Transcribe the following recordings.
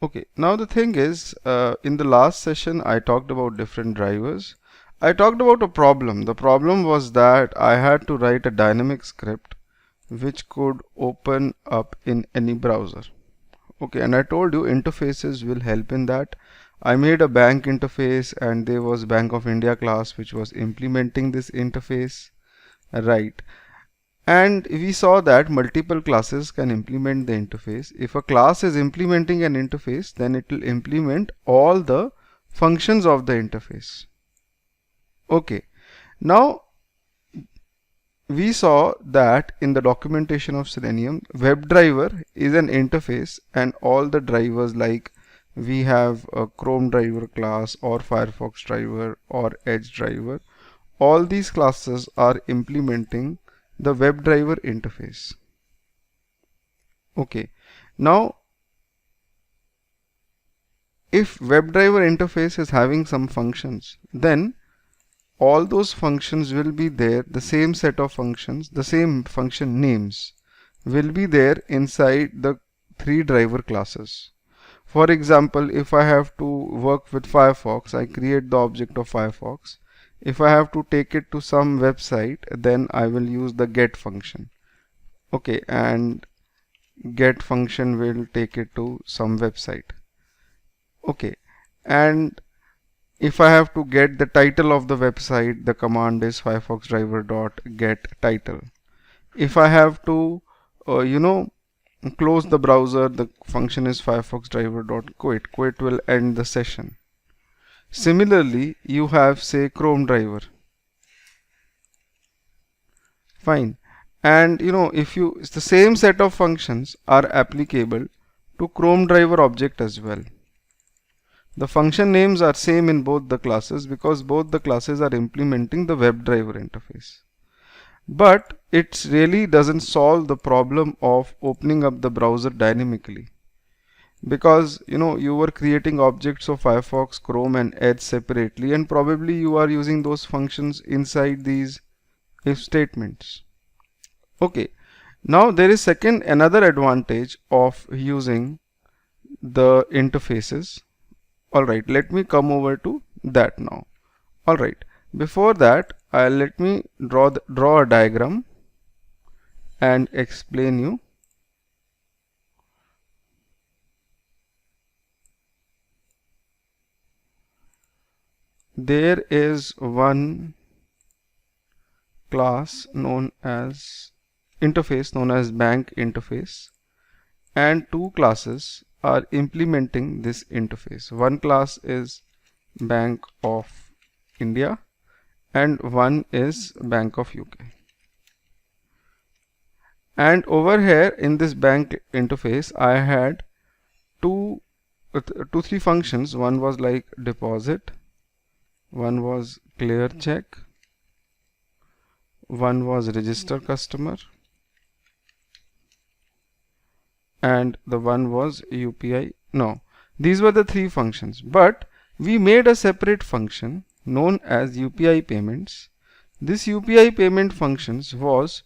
Okay, now the thing is, in the last session I talked about different drivers. I talked about a problem. The problem was that I had to write a dynamic script which could open up in any browser. Okay, and I told you interfaces will help in that. I made a bank interface and there was Bank of India class which was implementing this interface, right? And we saw that multiple classes can implement the interface. If a class is implementing an interface, then it will implement all the functions of the interface. Okay, now we saw that in the documentation of Selenium, WebDriver is an interface and all the drivers, like we have a Chrome driver class or Firefox driver or Edge driver, all these classes are implementing the WebDriver interface. Okay, now if WebDriver interface is having some functions, then all those functions will be there, the same set of functions, the same function names will be there inside the three driver classes. For example, if I have to work with Firefox, I create the object of Firefox. If I have to take it to some website, then I will use the get function. Okay, and get function will take it to some website. Okay, and if I have to get the title of the website, the command is firefox driver dot get title. If I have to close the browser, the function is firefox driver dot quit. Quit will end the session. Similarly, you have, say, Chrome driver. Fine. And if it's the same set of functions are applicable to Chrome driver object as well. The function names are same in both the classes because both the classes are implementing the WebDriver interface. But it really doesn't solve the problem of opening up the browser dynamically, because you were creating objects of Firefox, Chrome and Edge separately, and probably you are using those functions inside these if statements. Okay, now there is another advantage of using the interfaces. Alright, let me come over to that now. Alright, before that let me draw a diagram and explain you. There is one class known as interface known as bank interface, and two classes are implementing this interface. One class is Bank of India and one is Bank of UK. And over here in this bank interface I had three functions. One was like deposit, one was clear check, one was register customer, and the one was UPI. No, these were the three functions, but we made a separate function known as UPI payments. This UPI payment functions was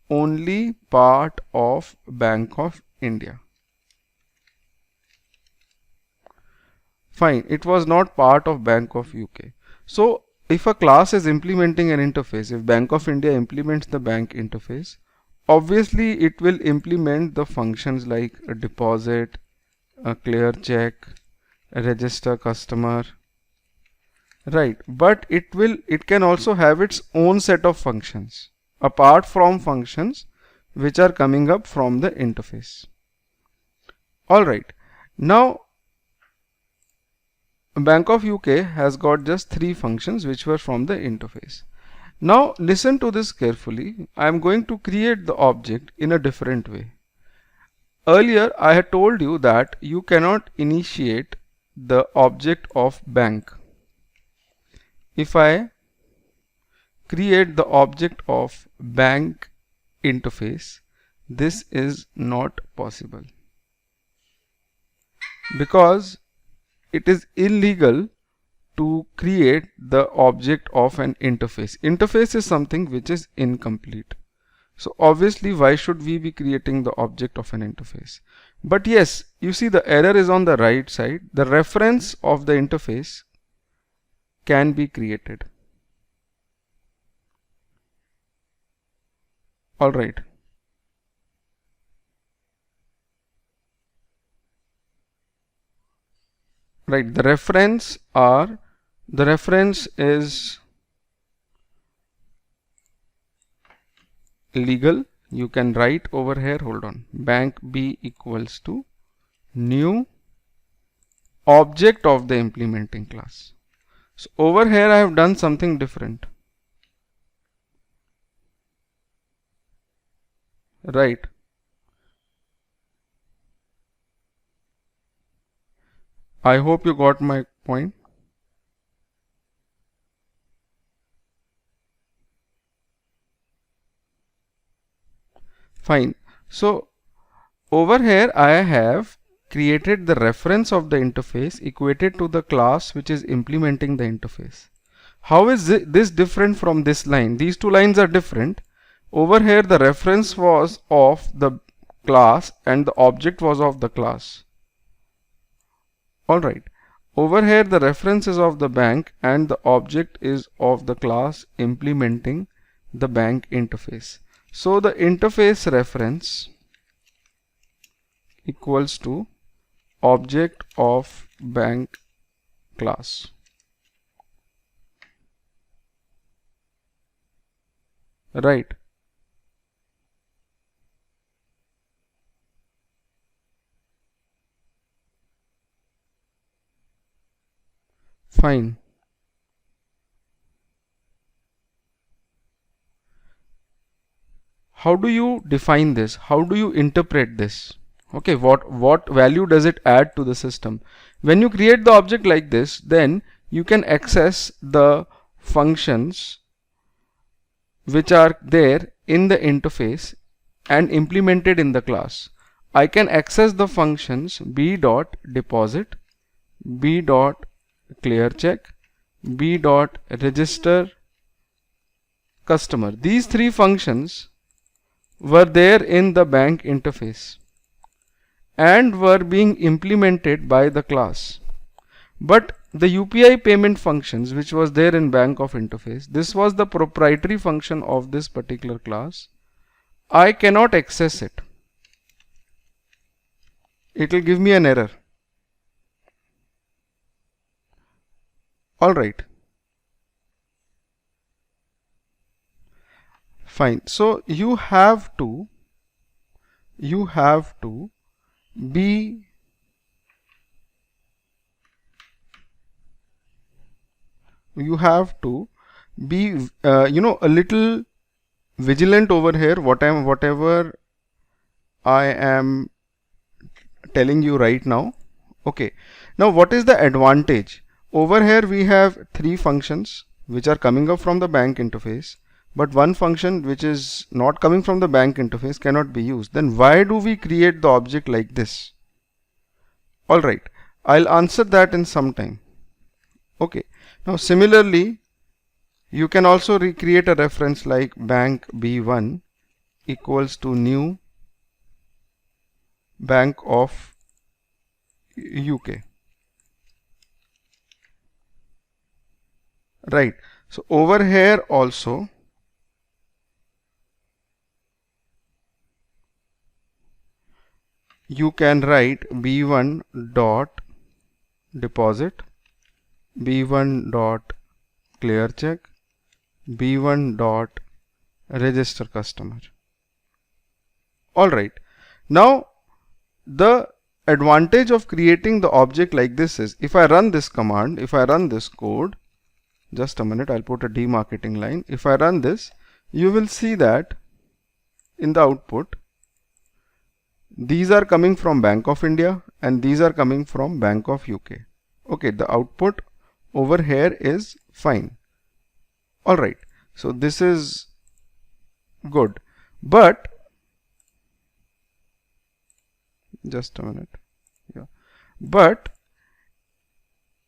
only part of Bank of India. Fine, it was not part of Bank of UK. So if a class is implementing an interface, if Bank of India implements the bank interface, obviously it will implement the functions like a deposit, a clear check, a register customer, right? But it can also have its own set of functions apart from functions which are coming up from the interface. Alright, now Bank of UK has got just three functions which were from the interface. Now listen to this carefully. I am going to create the object in a different way. Earlier I had told you that you cannot initiate the object of bank. If I create the object of bank interface, this is not possible because it is illegal to create the object of an interface. Interface is something which is incomplete. So obviously, why should we be creating the object of an interface? But yes, you see the error is on the right side. The reference of the interface can be created. All right. Right, the reference is legal. You can write over here, hold on, bank B equals to new object of the implementing class. So over here I have done something different. Right. I hope you got my point. Fine. So over here I have created the reference of the interface equated to the class which is implementing the interface. How is this different from this line? These two lines are different. Over here the reference was of the class and the object was of the class. Alright. Over here the reference is of the bank and the object is of the class implementing the bank interface. So the interface reference equals to object of bank class. Right. Fine. How do you define this? How do you interpret this? Okay, what value does it add to the system? When you create the object like this, then you can access the functions which are there in the interface and implemented in the class. I can access the functions b.deposit, b.clearcheck, b.register customer. These three functions were there in the bank interface and were being implemented by the class. But the UPI payment functions which was there in bank of interface, this was the proprietary function of this particular class. I cannot access it. It will give me an error. Alright. Fine. So you have to be a little vigilant over here. Whatever I am telling you right now. Okay. Now what is the advantage? Over here we have three functions which are coming up from the bank interface, but one function which is not coming from the bank interface cannot be used. Then why do we create the object like this? Alright, I'll answer that in some time. Okay, now similarly you can also recreate a reference like bank B1 equals to new bank of UK. Right, so over here also you can write b1 dot deposit, b1 dot clear check, b1 dot register customer. Alright, now the advantage of creating the object like this is, if I run this command, if I run this code, just a minute, I'll put a demarketing line. If I run this, you will see that in the output these are coming from Bank of India and these are coming from Bank of UK. Okay, the output over here is fine. Alright, so this is good, but just a minute. Yeah, but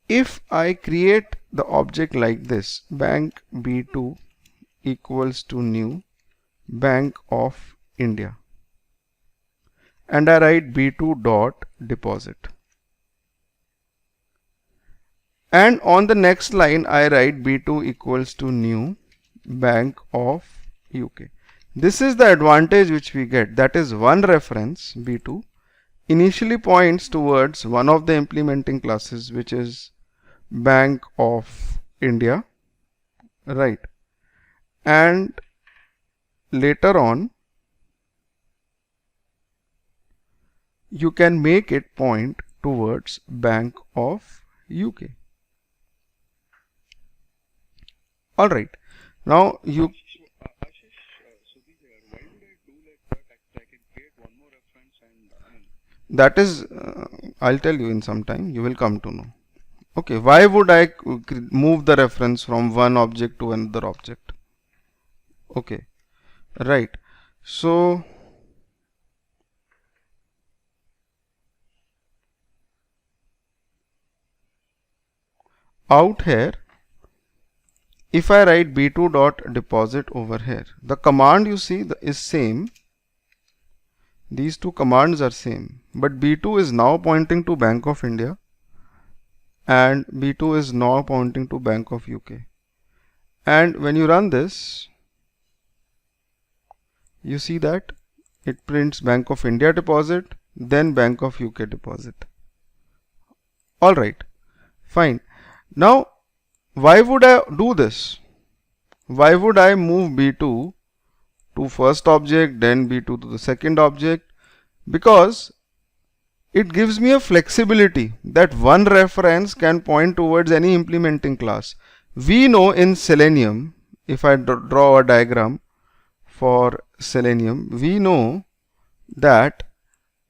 if I create the object like this, bank B2 equals to new Bank of India, and I write B2 dot deposit. And on the next line I write B2 equals to new Bank of UK. This is the advantage which we get, that is one reference B2 initially points towards one of the implementing classes, which is Bank of India, right? And later on you can make it point towards Bank of UK. All right. Now you. That is, I'll tell you in some time. You will come to know. Okay. Why would I move the reference from one object to another object? Okay. Right. So out here, if I write B2 dot deposit over here, the command you see is same. These two commands are same, but B2 is now pointing to Bank of India and B2 is now pointing to Bank of UK. And when you run this, you see that it prints Bank of India deposit, then Bank of UK deposit. All right, fine. Now, why would I do this? Why would I move B2 to first object, then B2 to the second object? Because it gives me a flexibility that one reference can point towards any implementing class. We know in Selenium, if I draw a diagram for Selenium, we know that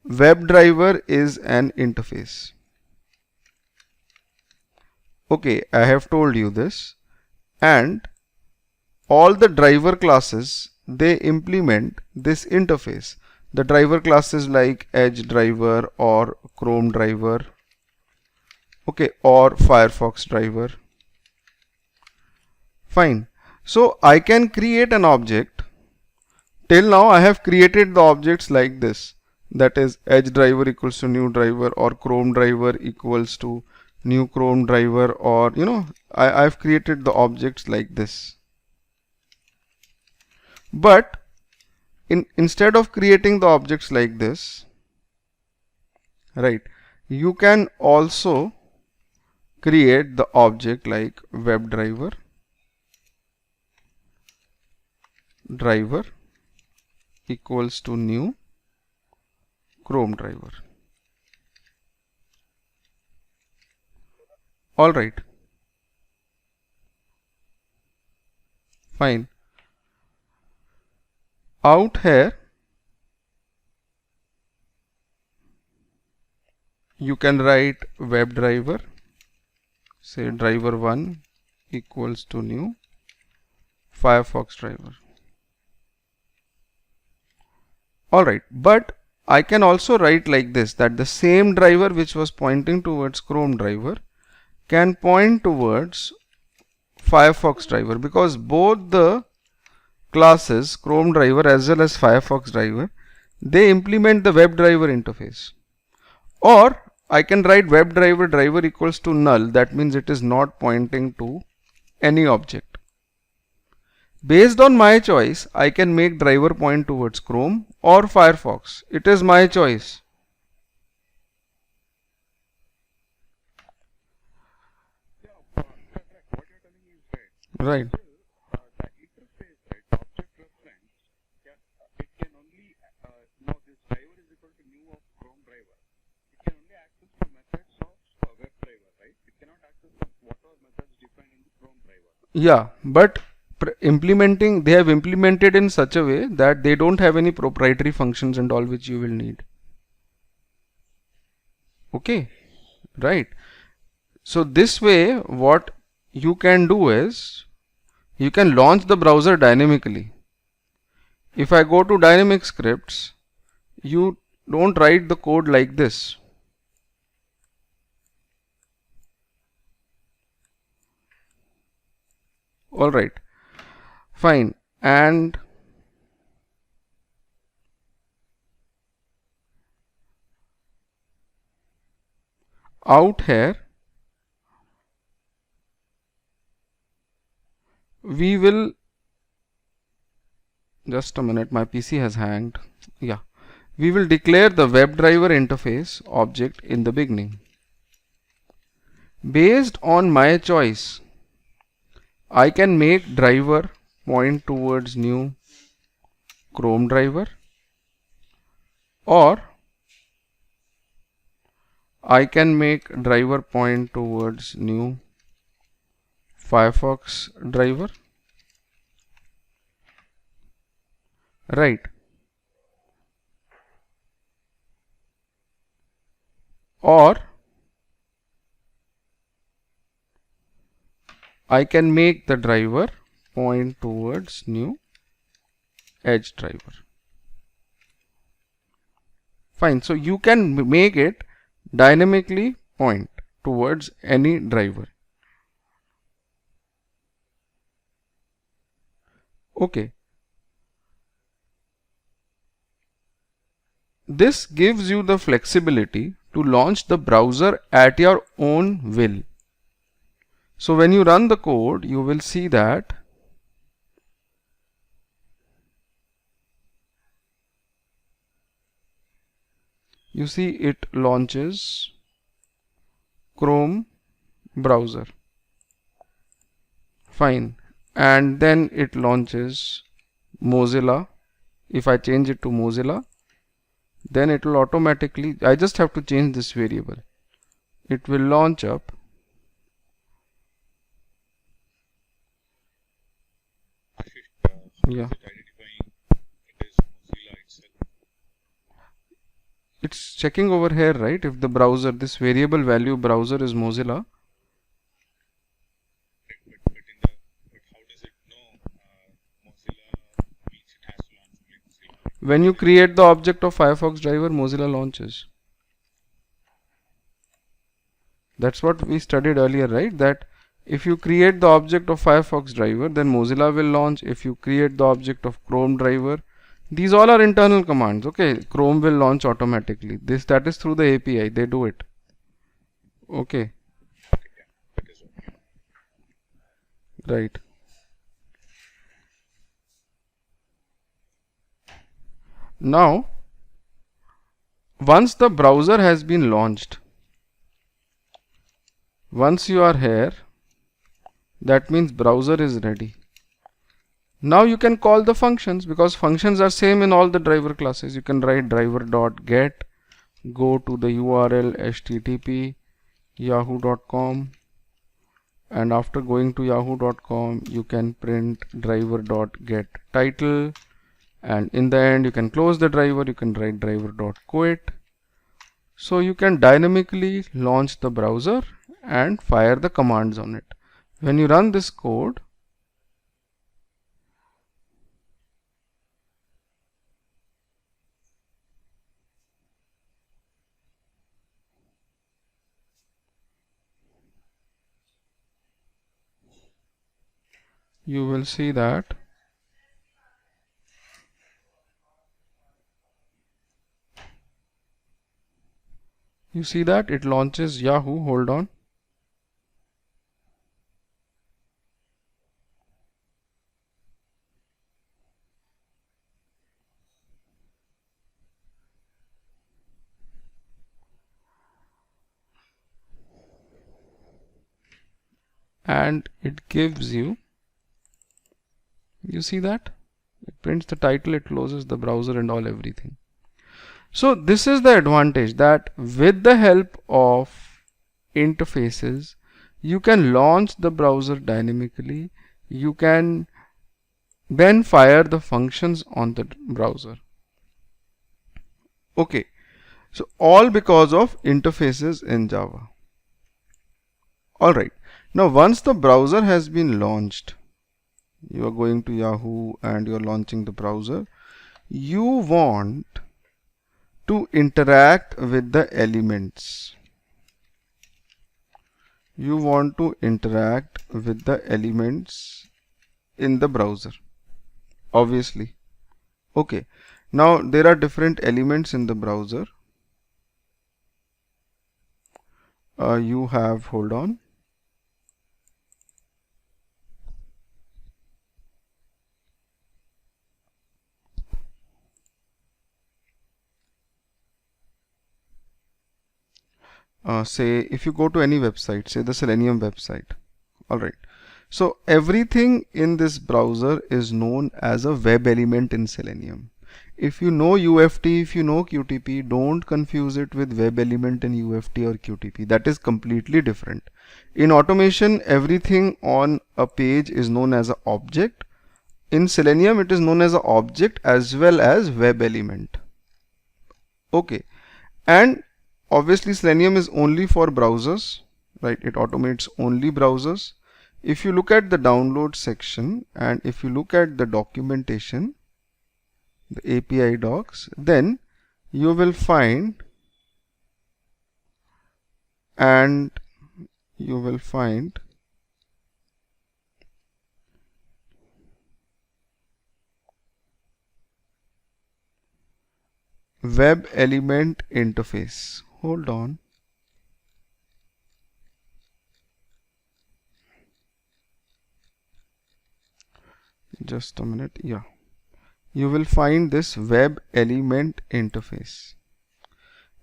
WebDriver is an interface. Okay, I have told you this, and all the driver classes, they implement this interface. The driver classes like Edge driver or Chrome driver, okay, or Firefox driver. Fine. So I can create an object. Till now I have created the objects like this, that is Edge driver equals to new driver, or Chrome driver equals to new Chrome driver, or I've created the objects like this. But instead of creating the objects like this, right, you can also create the object like WebDriver driver equals to new Chrome driver. All right, fine. Out here you can write WebDriver, say driver1 equals to new Firefox driver. Alright, but I can also write like this, that the same driver which was pointing towards Chrome driver can point towards Firefox driver, because both the classes Chrome driver as well as Firefox driver, they implement the WebDriver interface. Or I can write WebDriver driver equals to null, that means it is not pointing to any object. Based on my choice, I can make driver point towards Chrome or Firefox. It is my choice. Right. Yeah, but they have implemented in such a way that they don't have any proprietary functions and all which you will need. Okay, right. So this way what you can do is you can launch the browser dynamically. If I go to dynamic scripts, you don't write the code like this. All right, fine. And out here we will, just a minute, my PC has hanged. Yeah, we will declare the WebDriver interface object in the beginning. Based on my choice, I can make driver point towards new Chrome driver, or I can make driver point towards new Firefox driver. Right. Or I can make the driver point towards new Edge driver. Fine. So you can make it dynamically point towards any driver. Okay. This gives you the flexibility to launch the browser at your own will. So when you run the code, you will see that you see it launches Chrome browser. Fine. And then it launches Mozilla. If I change it to Mozilla, then it will automatically, I just have to change this variable. It will launch up yeah. It's checking over here, right? If the browser, this variable value browser is Mozilla. When you create the object of Firefox driver, Mozilla launches. That's what we studied earlier, right? That if you create the object of Firefox driver, then Mozilla will launch. If you create the object of Chrome driver, these all are internal commands. Okay, Chrome will launch automatically. That is through the API. They do it. Okay. Right. Now, once the browser has been launched, once you are here, that means browser is ready. Now you can call the functions, because functions are same in all the driver classes. You can write driver.get, go to the URL http yahoo.com, and after going to yahoo.com you can print driver.get title, and in the end you can close the driver. You can write driver.quit. So you can dynamically launch the browser and fire the commands on it. When you run this code, you will see that it launches Yahoo. Hold on. And it gives you see that it prints the title, it closes the browser and all everything. So this is the advantage, that with the help of interfaces you can launch the browser dynamically. You can then fire the functions on the browser. Okay, so all because of interfaces in Java. Alright, now once the browser has been launched, you are going to Yahoo and you are launching the browser, you want to interact with the elements. You want to interact with the elements in the browser, obviously. Okay, now there are different elements in the browser. you have, hold on. Say if you go to any website, say the Selenium website. All right. So everything in this browser is known as a web element in Selenium. If you know UFT, if you know QTP, don't confuse it with web element in UFT or QTP. That is completely different. In automation, everything on a page is known as an object. In Selenium, it is known as an object as well as web element. Okay. And obviously Selenium is only for browsers, right? It automates only browsers. If you look at the download section and if you look at the documentation, the API docs, then you will find web element interface. Hold on. Just a minute. Yeah. You will find this web element interface.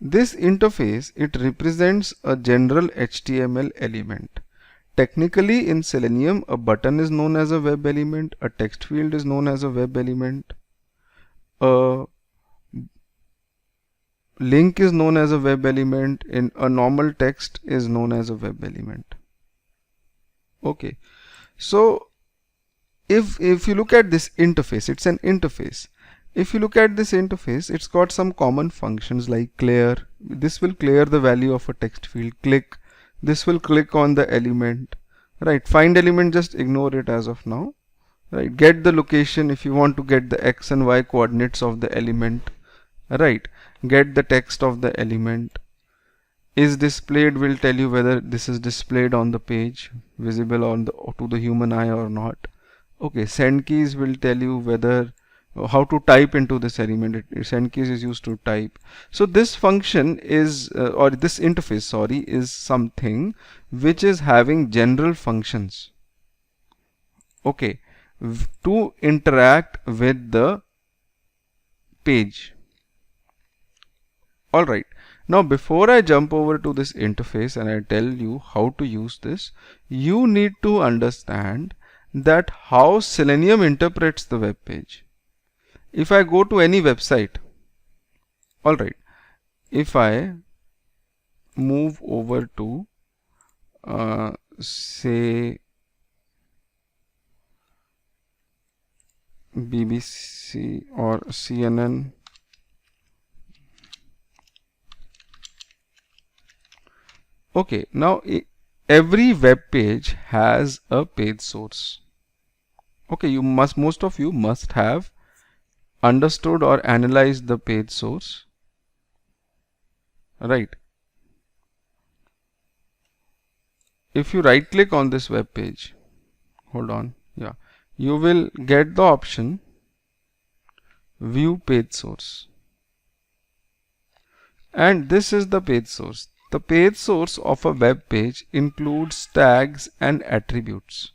This interface, it represents a general HTML element. Technically in Selenium, a button is known as a web element, a text field is known as a web element, a link is known as a web element, in a normal text is known as a web element. Okay, so if you look at this interface, it's an interface. If you look at this interface, it's got some common functions like clear. This will clear the value of a text field. Click, this will click on the element, right? Find element, just ignore it as of now, right? Get the location, if you want to get the x and y coordinates of the element, right? Get the text of the element. Is displayed will tell you whether this is displayed on the page, visible on the to the human eye or not. Okay, send keys will tell you whether how to type into this element. Send keys is used to type. So this function is or this interface, sorry, is something which is having general functions, okay, to interact with the page. All right. Now before I jump over to this interface and I tell you how to use this, you need to understand that how Selenium interprets the web page. If I go to any website, all right, if I move over to say BBC or CNN, okay, now every web page has a page source. Okay, most of you must have understood or analyzed the page source, right? If you right click on this web page, hold on, yeah, you will get the option view page source, and this is the page source. The page source of a web page includes tags and attributes.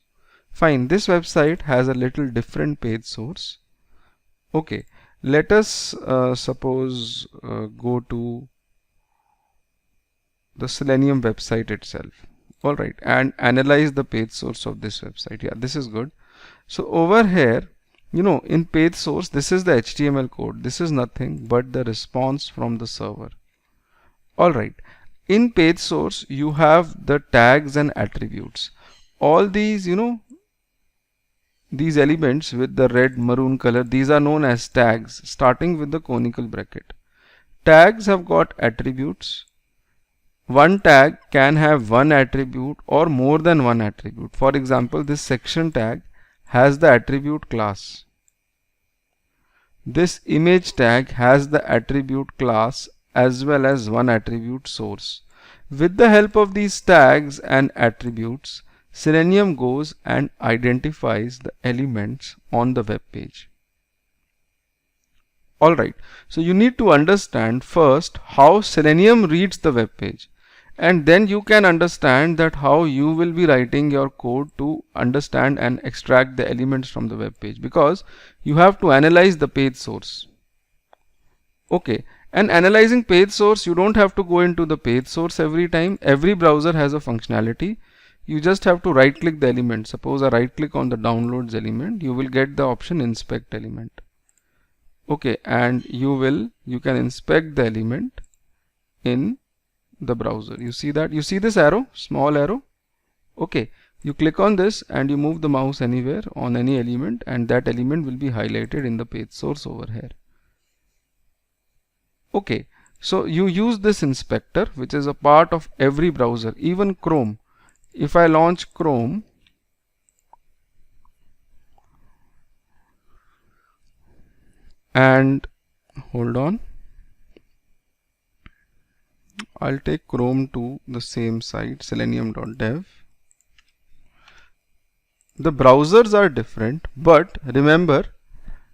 Fine, this website has a little different page source. Okay, let us suppose go to the Selenium website itself, all right, and analyze the page source of this website. Yeah, this is good. So over here, you know, in page source, this is the HTML code. This is nothing but the response from the server. All right, in page source you have the tags and attributes. All these, you know, these elements with the red maroon color, these are known as tags, starting with the conical bracket. Tags have got attributes. One tag can have one attribute or more than one attribute. For example, this section tag has the attribute class. This image tag has the attribute class as well as one attribute source. With the help of these tags and attributes, Selenium goes and identifies the elements on the web page. Alright, so you need to understand first how Selenium reads the web page. and then you can understand that how you will be writing your code to understand and extract the elements from the web page, because you have to analyze the page source. Okay, and analyzing page source, you don't have to go into the page source every time. Every browser has a functionality. You just have to right click the element. Suppose I right click on the downloads element, you will get the option inspect element. Okay, and you can inspect the element in the browser. You see that? You see this arrow, small arrow? Okay, you click on this and you move the mouse anywhere on any element, and that element will be highlighted in the page source over here. Okay, so you use this inspector, which is a part of every browser, even Chrome. If I launch Chrome, and hold on, I'll take Chrome to the same site, selenium.dev. The browsers are different, but remember,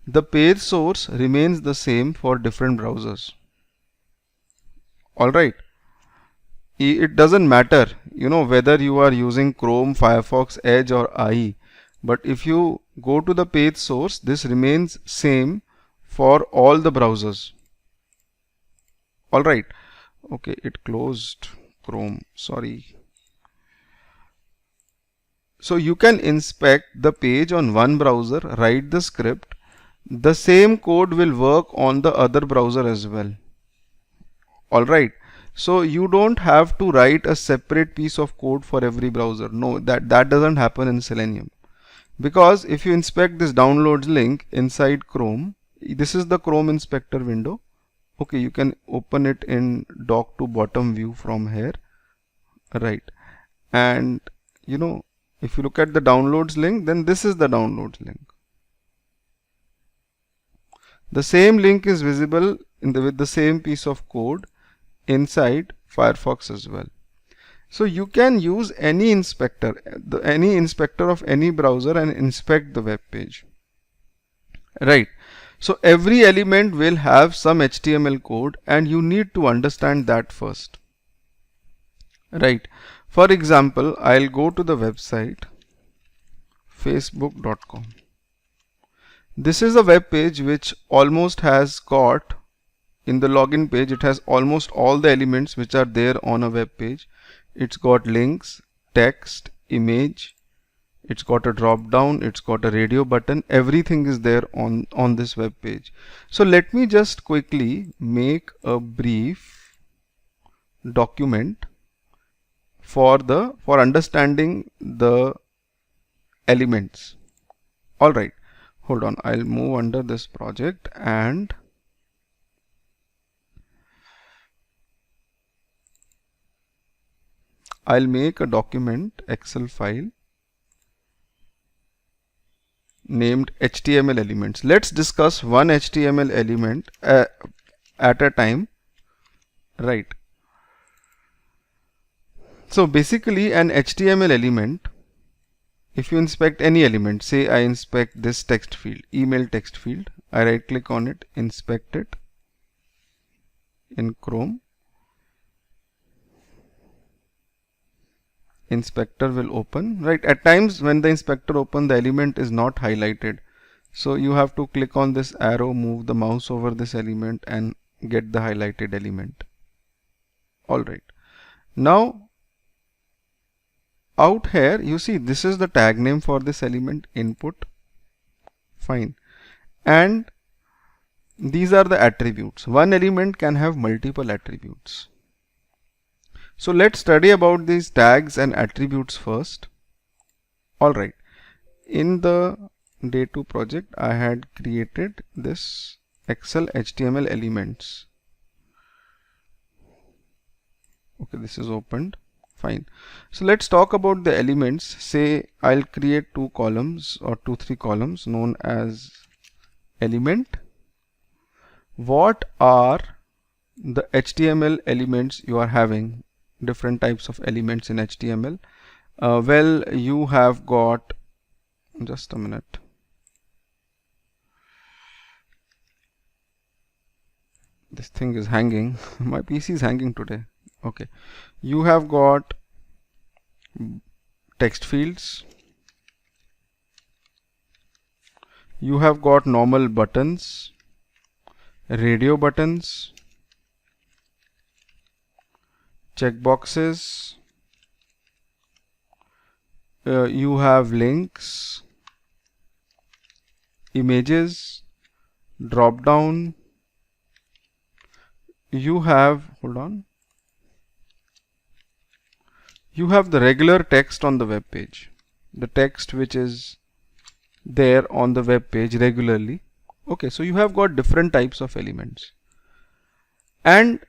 the page source remains the same for different browsers. Alright, it doesn't matter, whether you are using Chrome, Firefox, Edge or IE, but if you go to the page source, this remains same for all the browsers. Alright, okay, it closed Chrome, sorry. So you can inspect the page on one browser, write the script, the same code will work on the other browser as well. Alright, so you don't have to write a separate piece of code for every browser. No, that doesn't happen in Selenium. Because if you inspect this downloads link inside Chrome, this is the Chrome inspector window. Okay, you can open it in dock to bottom view from here. Right, and if you look at the downloads link, then this is the downloads link. The same link is visible with the same piece of code inside Firefox as well. So you can use any inspector, any inspector of any browser, and inspect the web page. Right. So every element will have some HTML code, and you need to understand that first. Right. For example, I'll go to the website facebook.com. This is a web page which almost has got, in the login page, it has almost all the elements which are there on a web page. It's got links, text, image, it's got a drop down, it's got a radio button, everything is there on this web page. So let me just quickly make a brief document for understanding the elements. Alright, hold on, I'll move under this project and I'll make a document, Excel file named HTML elements. Let's discuss one HTML element at a time. Right. So basically an HTML element, if you inspect any element, say I inspect this text field, email text field, I right click on it, inspect it in Chrome. Inspector will open. Right, at times when the inspector open, the element is not highlighted, so you have to click on this arrow, move the mouse over this element and get the highlighted element. Alright, now out here you see this is the tag name for this element, input. Fine, and these are the attributes. One element can have multiple attributes. So let's study about these tags and attributes first. Alright, in the day 2 project I had created this Excel HTML elements. Okay, this is opened. Fine. So let's talk about the elements. Say I'll create 2 columns or 2-3 columns known as element. What are the HTML elements you are having? Different types of elements in HTML. Well, you have got, just a minute. This thing is hanging. My PC is hanging today. Okay. You have got text fields. You have got normal buttons, radio buttons, checkboxes. You have links, images, drop down. You have, hold on, you have the regular text on the web page, the text which is there on the web page regularly. Okay, so you have got different types of elements, and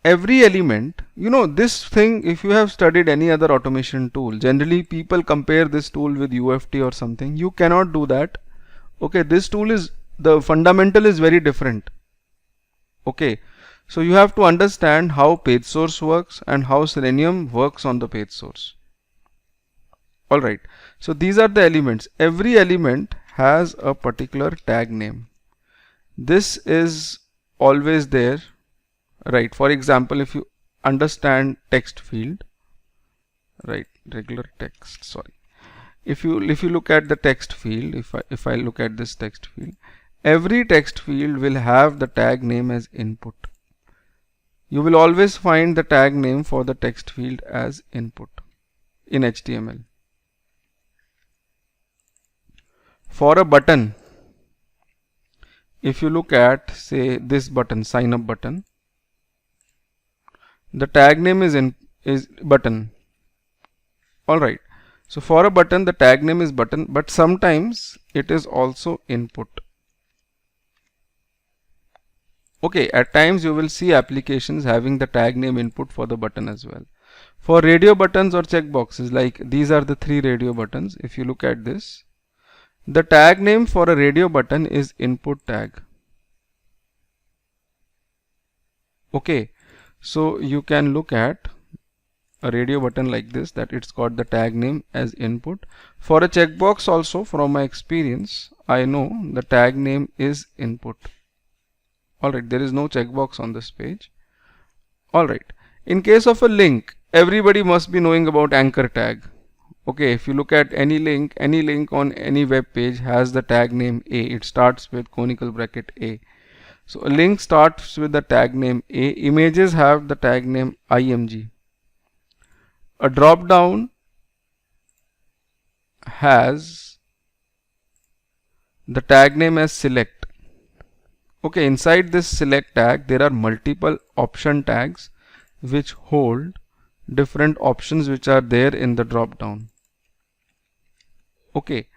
every element, you know, this thing, if you have studied any other automation tool, generally people compare this tool with UFT or something. You cannot do that. Okay, this tool is, the fundamental is very different. Okay, so you have to understand how page source works and how Selenium works on the page source. Alright, so these are the elements. Every element has a particular tag name. This is always there, right? For example, if you understand text field, right, regular text, sorry. If you look at the text field, if I look at this text field, every text field will have the tag name as input. You will always find the tag name for the text field as input in HTML. For a button, if you look at, say, this button, sign up button, the tag name is button. Alright, so for a button the tag name is button, but sometimes it is also input. Okay, at times you will see applications having the tag name input for the button as well. For radio buttons or checkboxes, like these are the 3 radio buttons. If you look at this, the tag name for a radio button is input tag. Okay, so you can look at a radio button like this, that it's got the tag name as input. For a checkbox also, from my experience, I know the tag name is input. Alright, there is no checkbox on this page. Alright, in case of a link, everybody must be knowing about anchor tag. Okay, if you look at any link on any web page has the tag name A. It starts with conical bracket A. So a link starts with the tag name A. Images have the tag name IMG. A drop down has the tag name as select. Okay, inside this select tag there are multiple option tags which hold different options which are there in the drop down. Okay,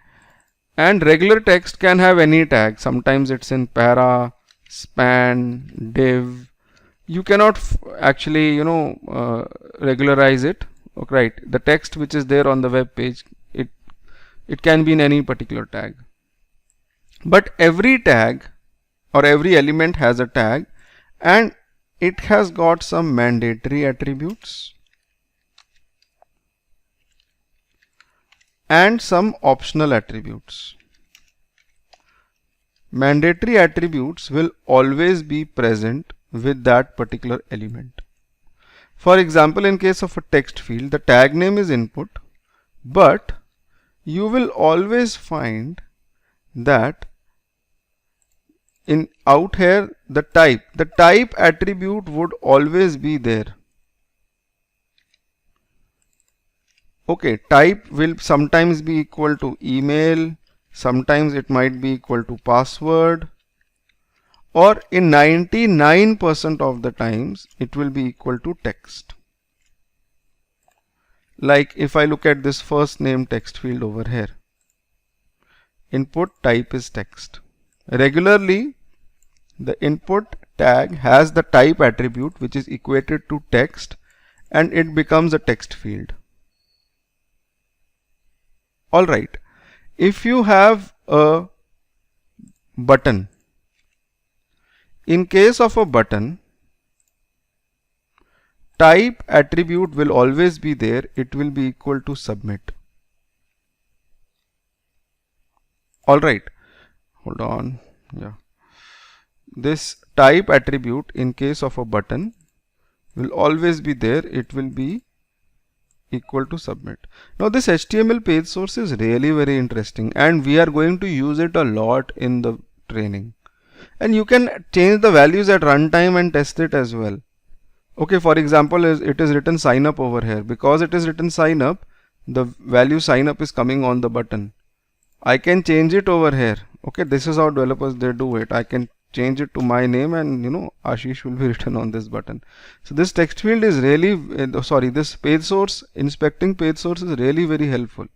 and regular text can have any tag. Sometimes it's in para, span, div. You cannot actually, you know, regularize it. Okay, right, the text which is there on the web page, it can be in any particular tag. But every tag or every element has a tag, and it has got some mandatory attributes and some optional attributes. Mandatory attributes will always be present with that particular element. For example, in case of a text field, the tag name is input, but you will always find that in out here the type attribute would always be there. Okay, type will sometimes be equal to email, sometimes it might be equal to password, or in 99% of the times it will be equal to text. Like if I look at this first name text field over here, input type is text. Regularly the input tag has the type attribute which is equated to text, and it becomes a text field. Alright, if you have a button, in case of a button, type attribute will always be there. It will be equal to submit. Alright, hold on, yeah. This type attribute in case of a button will always be there. It will be equal to submit. Now this HTML page source is really very interesting, and we are going to use it a lot in the training. And you can change the values at runtime and test it as well. Okay, for example, it is written sign up over here. Because it is written sign up, the value sign up is coming on the button. I can change it over here. Okay, this is how developers they do it. I can change it to my name, and Ashish will be written on this button. So this text field is really this page source, inspecting page source is really very helpful.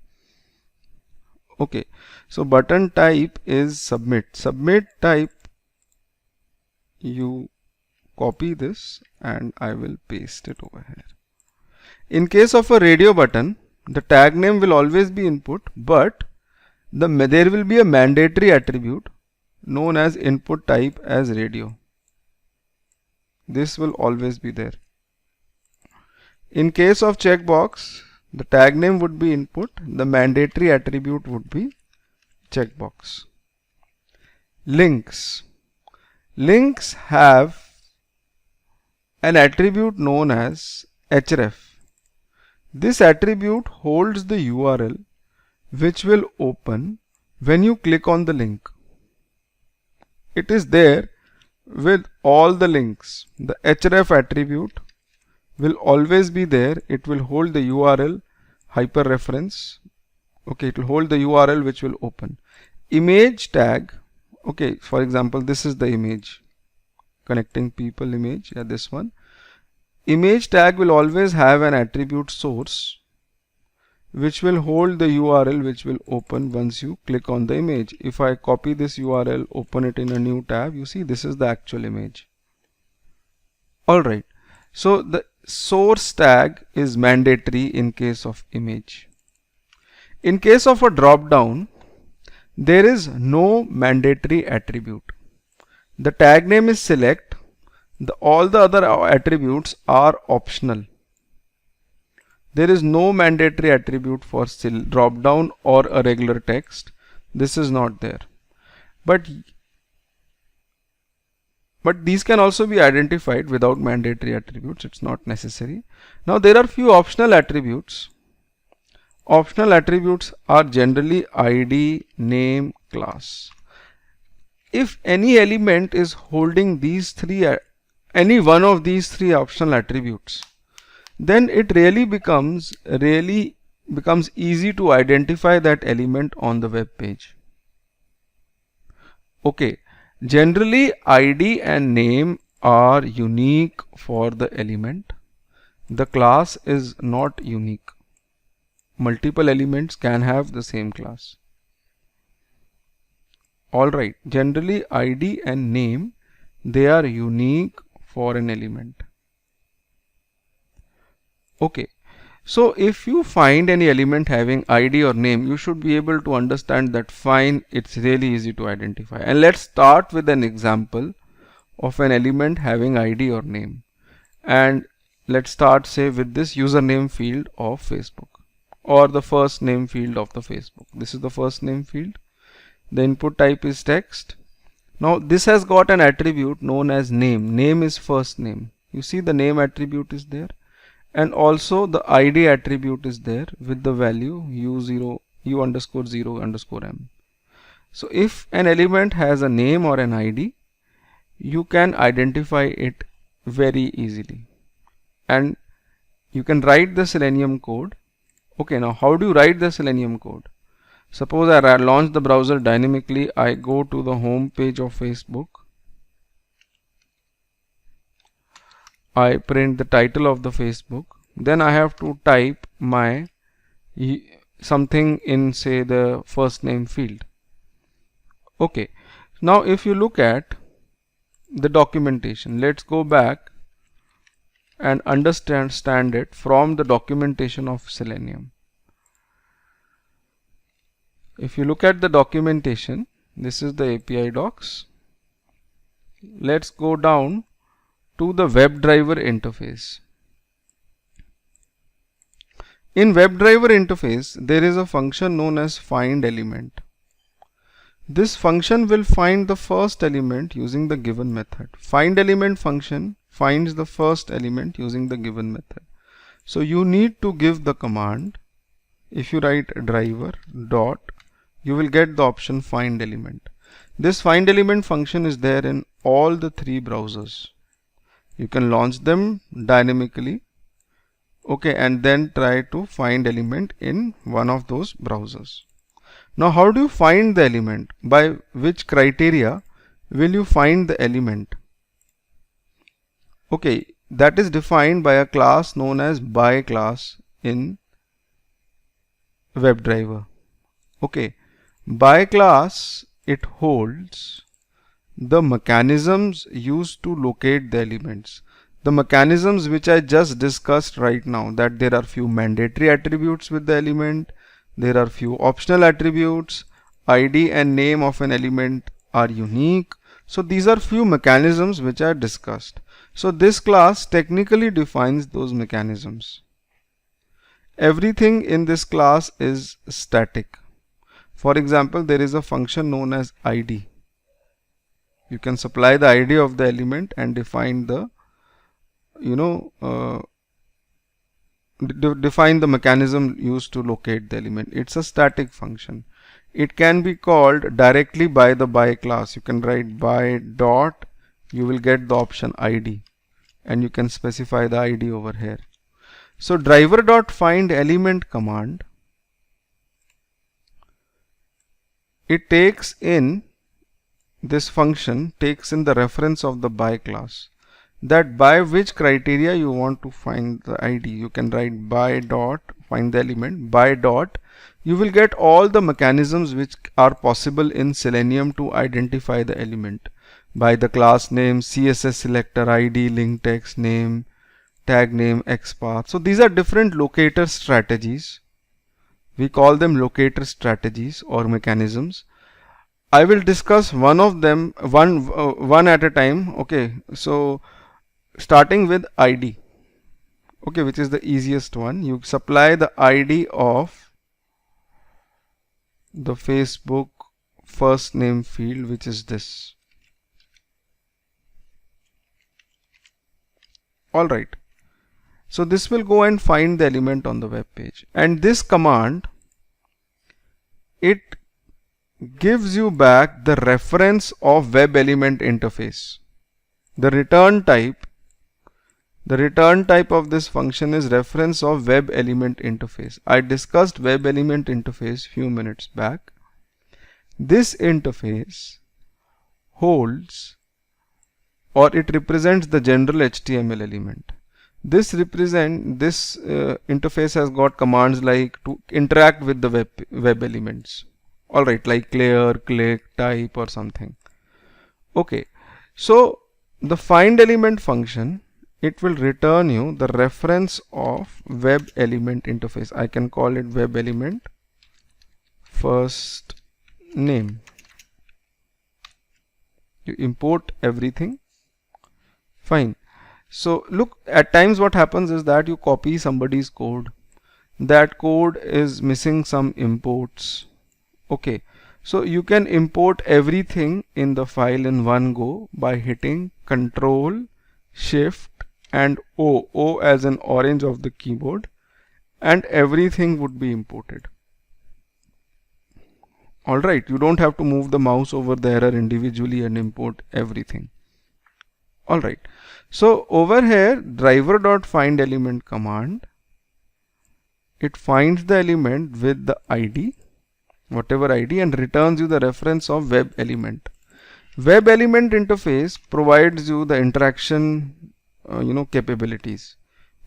Okay, so button type is submit. Submit type, you copy this and I will paste it over here. In case of a radio button, the tag name will always be input, but there will be a mandatory attribute known as input type as radio. This will always be there. In case of checkbox, the tag name would be input, the mandatory attribute would be checkbox. Links. Links have an attribute known as href. This attribute holds the URL which will open when you click on the link. It is there with all the links. The href attribute will always be there. It will hold the URL hyperreference. Okay, it will hold the URL which will open. Image tag. Okay, for example, this is the image. Connecting people image, this one. Image tag will always have an attribute source which will hold the URL which will open once you click on the image. If I copy this URL, open it in a new tab, you see this is the actual image. Alright, so the source tag is mandatory in case of image. In case of a drop down, there is no mandatory attribute. The tag name is select. All the other attributes are optional. There is no mandatory attribute for drop down or a regular text. This is not there. But these can also be identified without mandatory attributes. It's not necessary. Now there are few optional attributes. Optional attributes are generally ID, name, class. If any element is holding these any one of these three optional attributes, then it really becomes easy to identify that element on the web page. Okay, generally ID and name are unique for the element. The class is not unique. Multiple elements can have the same class. Alright, generally ID and name, they are unique for an element. Okay, so if you find any element having ID or name, you should be able to understand that fine, it's really easy to identify. And let's start with an example of an element having ID or name. And let's start say with this username field of Facebook, or the first name field of the Facebook. This is the first name field. The input type is text. Now this has got an attribute known as name. Name is first name. You see the name attribute is there, and also the ID attribute is there with the value u_0_m. So if an element has a name or an ID, you can identify it very easily, and you can write the Selenium code. Okay, now how do you write the Selenium code? Suppose I launch the browser dynamically. I go to the home page of Facebook. I print the title of the Facebook. Then I have to type my something in say the first name field. Okay, now if you look at the documentation, let's go back and understand it from the documentation of Selenium. If you look at the documentation, this is the API docs. Let's go down to the WebDriver interface. In WebDriver interface, there is a function known as find element. This function will find the first element using the given method. Find element function finds the first element using the given method. So you need to give the command. If you write driver dot, you will get the option find element. This find element function is there in all the three browsers. You can launch them dynamically, okay, and then try to find element in one of those browsers. Now how do you find the element? By which criteria will you find the element? Okay, that is defined by a class known as by class in WebDriver. Okay, by class, it holds the mechanisms used to locate the elements. The mechanisms which I just discussed right now, that there are few mandatory attributes with the element, there are few optional attributes, ID and name of an element are unique. So these are few mechanisms which I discussed. So this class technically defines those mechanisms. Everything in this class is static. For example, there is a function known as ID. You can supply the ID of the element and define the define the mechanism used to locate the element. It's a static function. It can be called directly by the by class. You can write by dot, you will get the option ID, and you can specify the ID over here. So driver dot find element command, it takes in this function, takes in the reference of the by class, that by which criteria you want to find the ID. You can write by dot find the element, by dot, you will get all the mechanisms which are possible in Selenium to identify the element, by the class name, CSS selector ID, link text name, tag name, XPath. So these are different locator strategies. We call them locator strategies or mechanisms. I will discuss one of them one at a time. Okay, so starting with ID, okay, which is the easiest one. You supply the ID of the Facebook first name field, which is this. All right, so this will go and find the element on the web page, and this command, it gives you back the reference of web element interface. The return type of this function is reference of web element interface. I discussed web element interface few minutes back. This interface holds, or it represents the general HTML element. This interface has got commands like to interact with the web elements. Alright, like clear, click, type or something. Okay, so the find element function, it will return you the reference of web element interface. I can call it web element first name. You import everything. Fine. So look, at times what happens is that you copy somebody's code. That code is missing some imports. Okay, so you can import everything in the file in one go by hitting Control, Shift and O as an orange of the keyboard, and everything would be imported. Alright, you don't have to move the mouse over the error individually and import everything. Alright, so over here, driver.find element command, it finds the element with the ID, whatever ID, and returns you the reference of web element. Web element interface provides you the interaction capabilities.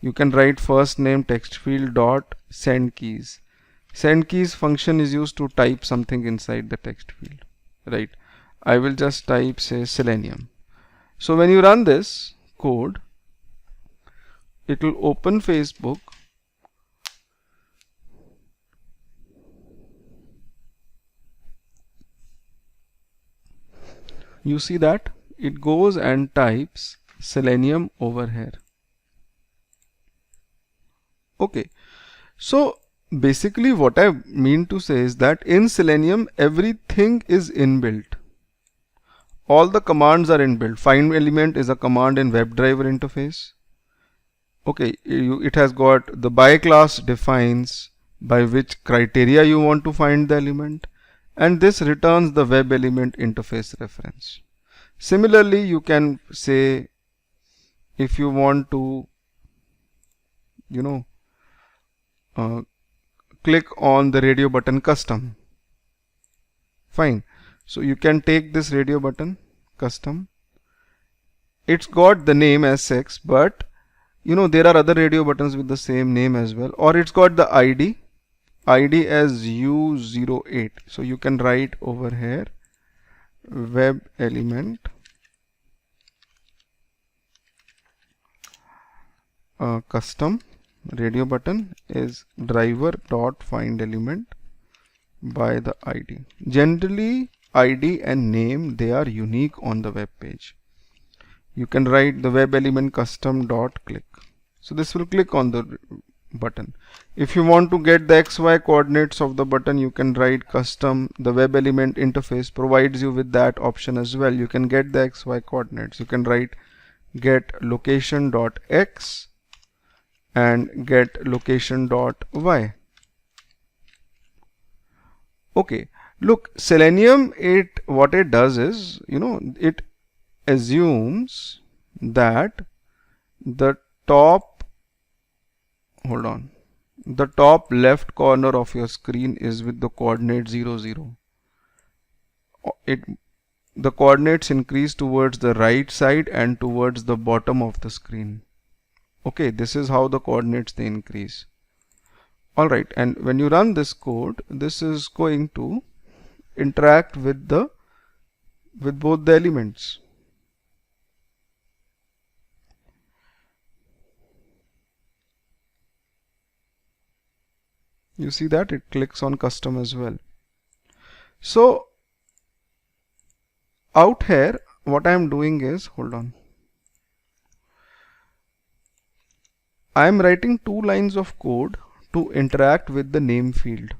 You can write first name text field dot send keys. Send keys function is used to type something inside the text field, right? I will just type, say, Selenium. So when you run this code, it will open Facebook. You see that it goes and types Selenium over here. Okay, so basically what I mean to say is that in Selenium everything is inbuilt. all the commands are inbuilt. Find element is a command in WebDriver interface. Okay, it has got the by class defines by which criteria you want to find the element, and this returns the web element interface reference. Similarly, you can say if you want to, you know, click on the radio button custom. Fine. So you can take this radio button custom. It's got the name as 6, but you know there are other radio buttons with the same name as well, or it's got the ID as U08. So you can write over here web element custom radio button is driver dot find element by the ID. Generally ID and name, they are unique on the web page. You can write the web element custom dot click. So this will click on the button. If you want to get the XY coordinates of the button, you can write custom. The web element interface provides you with that option as well. You can get the XY coordinates. You can write get location dot X and get location dot Y. Okay, look, Selenium, what it does is, you know, it assumes that the top left corner of your screen is with the coordinate 0, 0. The coordinates increase towards the right side and towards the bottom of the screen. Okay, this is how the coordinates they increase. Alright, and when you run this code, this is going to interact with both the elements. You see that it clicks on custom as well. So out here, what I am doing is, hold on, I am writing 2 lines of code to interact with the name field.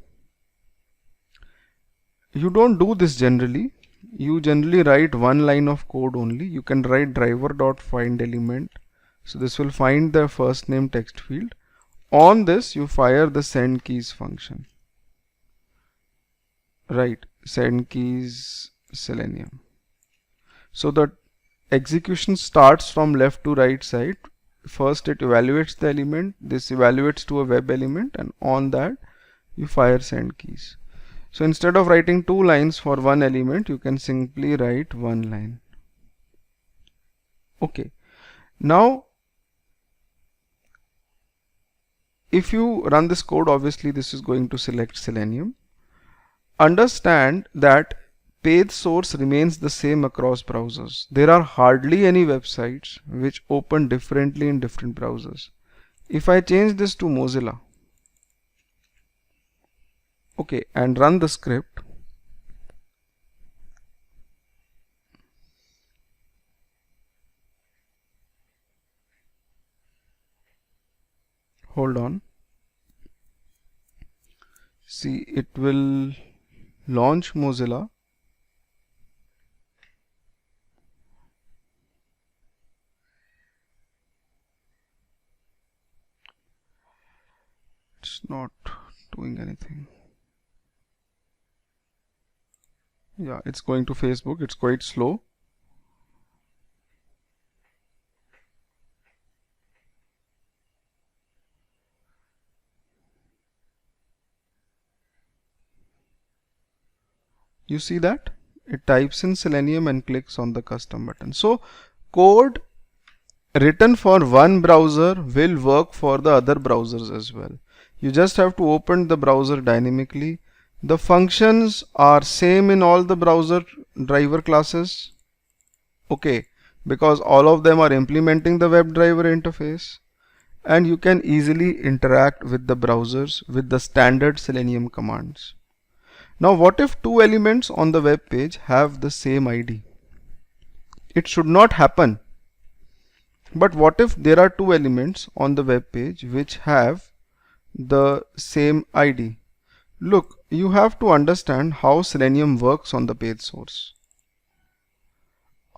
You don't do this generally. You generally write 1 line of code only. You can write driver.find element. So this will find the first name text field. On this, you fire the send keys function. Right, send keys Selenium. So the execution starts from left to right side. First it evaluates the element, this evaluates to a web element, and on that you fire send keys. So instead of writing 2 lines for 1 element, you can simply write 1 line. Okay, now if you run this code, obviously this is going to select Selenium. Understand that page source remains the same across browsers. There are hardly any websites which open differently in different browsers. If I change this to Mozilla, okay, and run the script, hold on, see, it will launch Mozilla. It's not doing anything. Yeah, it's going to Facebook. It's quite slow. You see that? It types in Selenium and clicks on the custom button. So code written for one browser will work for the other browsers as well. You just have to open the browser dynamically. The functions are same in all the browser driver classes. Okay, because all of them are implementing the WebDriver interface, and you can easily interact with the browsers with the standard Selenium commands. Now what if 2 elements on the web page have the same ID? It should not happen. But what if there are 2 elements on the web page which have the same ID? Look, you have to understand how Selenium works on the page source.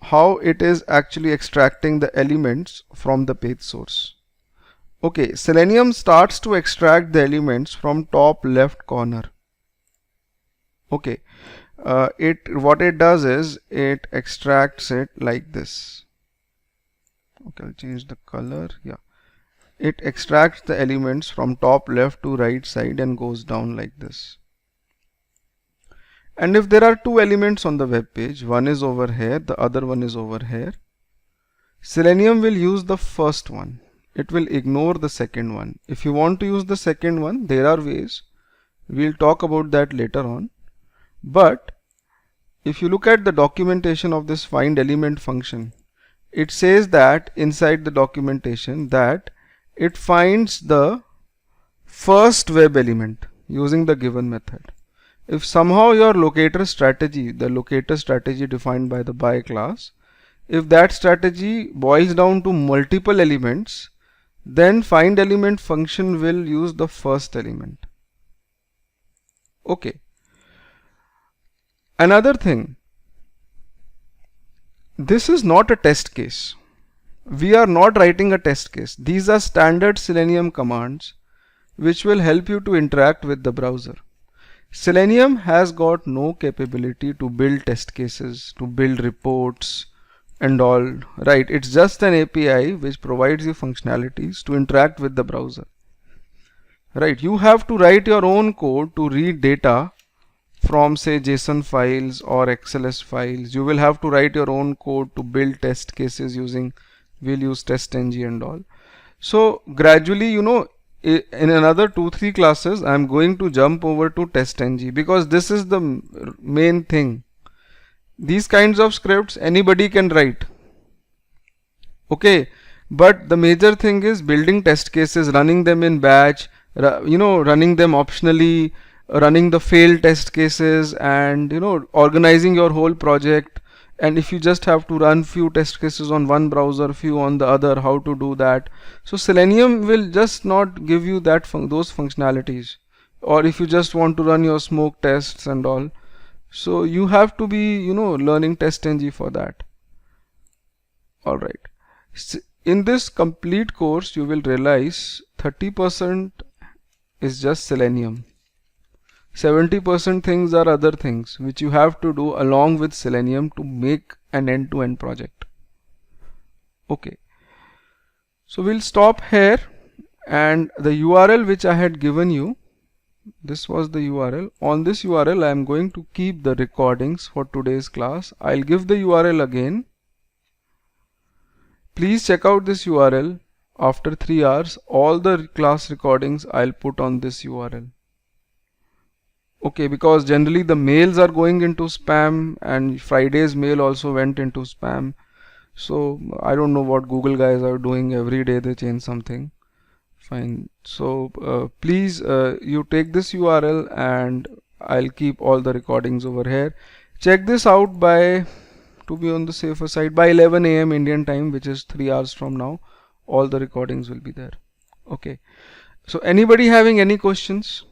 how it is actually extracting the elements from the page source. Okay, Selenium starts to extract the elements from top left corner. Okay, what it does is it extracts it like this. Okay, I'll change the color. Yeah, it extracts the elements from top left to right side and goes down like this. And if there are two elements on the web page, one is over here, the other one is over here, Selenium will use the first one. It will ignore the second one. If you want to use the second one, there are ways. We'll talk about that later on. But if you look at the documentation of this find element function, it says that inside the documentation that it finds the first web element using the given method. If somehow your locator strategy, the locator strategy defined by the by class, if that strategy boils down to multiple elements, then find element function will use the first element. Okay. Another thing, this is not a test case. We are not writing a test case. These are standard Selenium commands which will help you to interact with the browser. Selenium has got no capability to build test cases, to build reports and all, right? It's just an API which provides you functionalities to interact with the browser, right? You have to write your own code to read data from say JSON files or XLS files. You will have to write your own code to build test cases using, we'll use TestNG and all. So gradually, you know, in another 2-3 classes I'm going to jump over to TestNG because this is the main thing. These kinds of scripts anybody can write, okay, but the major thing is building test cases, running them in batch, you know, running them optionally, running the failed test cases, and you know, organizing your whole project. And if you just have to run few test cases on one browser, few on the other, how to do that? So Selenium will just not give you that those functionalities. Or if you just want to run your smoke tests and all, so you have to be, you know, learning TestNG for that. All right. In this complete course, you will realize 30% is just Selenium. 70% things are other things which you have to do along with Selenium to make an end-to-end project. Okay, so we'll stop here, and the URL which I had given you, this was the URL. On this URL I am going to keep the recordings for today's class. I'll give the URL again. Please check out this URL. After 3 hours all the class recordings I'll put on this URL. Okay, because generally the mails are going into spam, and Friday's mail also went into spam. So I don't know what Google guys are doing. Every day they change something. Fine. So please you take this URL and I'll keep all the recordings over here. Check this out by, to be on the safer side, by 11 AM Indian time, which is 3 hours from now. All the recordings will be there. Okay. So anybody having any questions?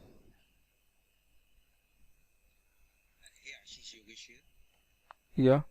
Yeah.